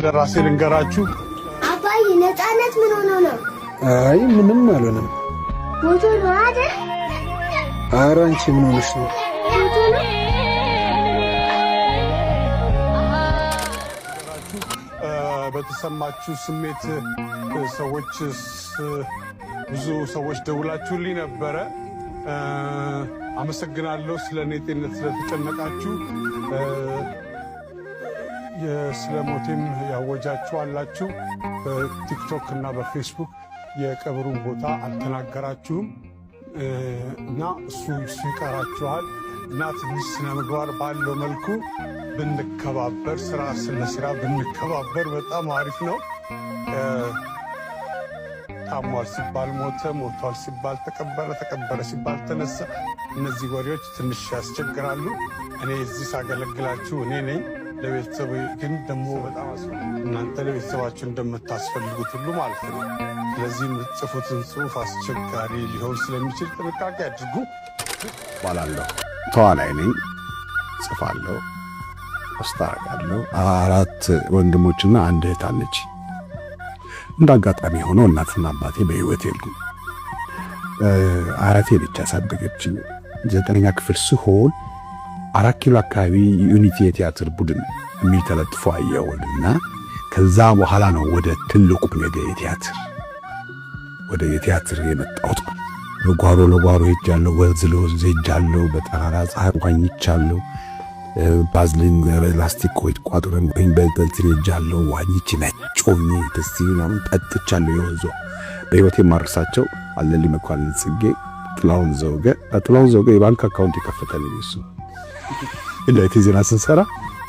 ስለራሴ ልንገራችሁ። አባዬ ነፃነት ምን ሆኖ ነው? አይ ምንም አልሆነም። ሞቶ ነው አይደል? ኧረ አንቺ ምን ሆነሽ ነው? ሞቶ ነው። በተሰማችሁ ስሜት ሰዎች ብዙ ሰዎች ደውላችሁልኝ ነበረ። አመሰግናለሁ። ስለኔ ጤንነት ስለተጨነቃችሁ ስለ ሞቴም ያወጃችሁ አላችሁ። በቲክቶክ እና በፌስቡክ የቀብሩን ቦታ አልተናገራችሁም እና እሱ ይቀራችኋል እና ትንሽ ስነ ምግባር ባለው መልኩ ብንከባበር፣ ስራ ስለ ብንከባበር በጣም አሪፍ ነው። ታሟል ሲባል ሞተ፣ ሞቷል ሲባል ተቀበረ፣ ተቀበረ ሲባል ተነሳ። እነዚህ ወሬዎች ትንሽ ያስቸግራሉ። እኔ እዚህ ሳገለግላችሁ እኔ ነኝ። ለቤተሰቡ ግን ደግሞ በጣም እናንተ ለቤተሰባችሁ እንደምታስፈልጉት ሁሉ ማለት ነው። ስለዚህ የምትጽፉትን ጽሑፍ አስቸጋሪ ሊሆን ስለሚችል ጥንቃቄ አድርጉ። ባላለሁ ተዋናይ ነኝ፣ ጽፋለሁ፣ አስታርቃለሁ። 4 ወንድሞችና 1 እህት አለች። እንደ አጋጣሚ ሆኖ እናትና አባቴ በህይወት የሉም። አያቴ ብቻ ያሳደገችኝ። 9ኛ ክፍል ስሆን 4 ኪሎ አካባቢ ዩኒቲ የቲያትር ቡድን የሚተለጥፎ አየሁና ከዛ በኋላ ነው ወደ ትልቁ ወደ የቲያትር የመጣሁት። በጓሮ ለጓሮ ሄጃለሁ፣ ወንዝ ለወንዝ ሄጃለሁ፣ በጠራራ ፀሐይ ዋኝቻለሁ፣ ባዝሊን ላስቲክ ቆይት ቋጥረን ወይም በእንትን ሄጃለሁ፣ ዋኝቼ ነጮኝ ተሲናም ጠጥቻለሁ። የወንዙ በህይወቴ ማርሳቸው አለሊ መኳንን ጽጌ፣ ጥላውን ዘውገ የባንክ አካውንት የከፈተልኝ እሱ እንዴት ዜና ስንሰራ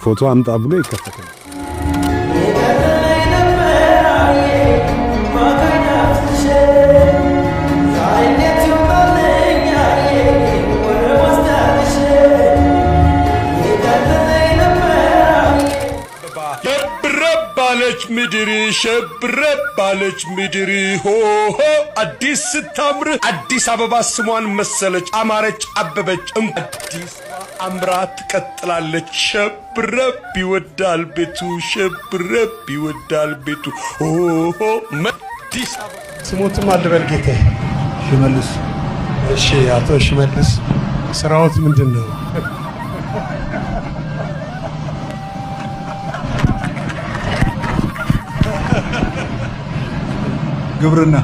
ፎቶ አምጣ ብሎ ይከፈታል። ሸብረባለች ምድር ሆሆ አዲስ ስታምር አዲስ አበባ ስሟን መሰለች፣ አማረች፣ አበበች። አዲስ አምራ ትቀጥላለች። ሸብረብ ይወዳል ቤቱ፣ ሸብረብ ይወዳል ቤቱ ሆሆ አዲስ አበባ። ስሞትም አልበል ጌቴ ሽመልስ። እሺ አቶ ሽመልስ ስራዎት ምንድን ነው? ግብርና